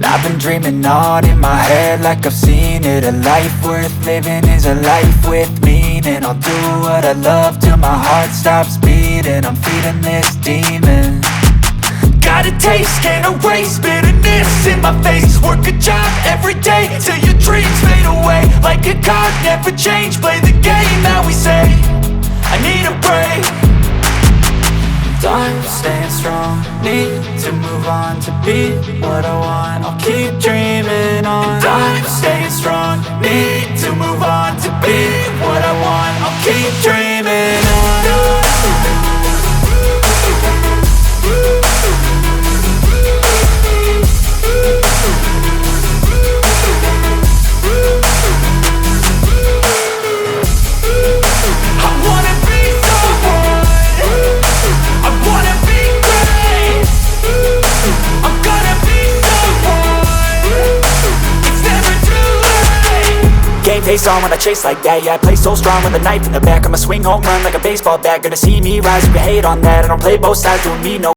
I've been dreaming on in my head like I've seen it. A life worth living is a life with meaning. I'll do what I love till my heart stops beating. I'm feeding this demon. Got a taste, can't erase bitterness in my face. Work a job every day till your dreams fade away. Like a card, never change, play the game that we say. I need a break. I'm staying strong, need to move on to be what I want. I'll keep dreaming on. I'm staying strong, need to move on to be what I want. I'll keep dreaming on. Face on when I chase like that. Yeah, I play so strong with a knife in the back. I'ma swing home run like a baseball bat. Gonna see me rise, you can hate on that. I don't play both sides, doing me no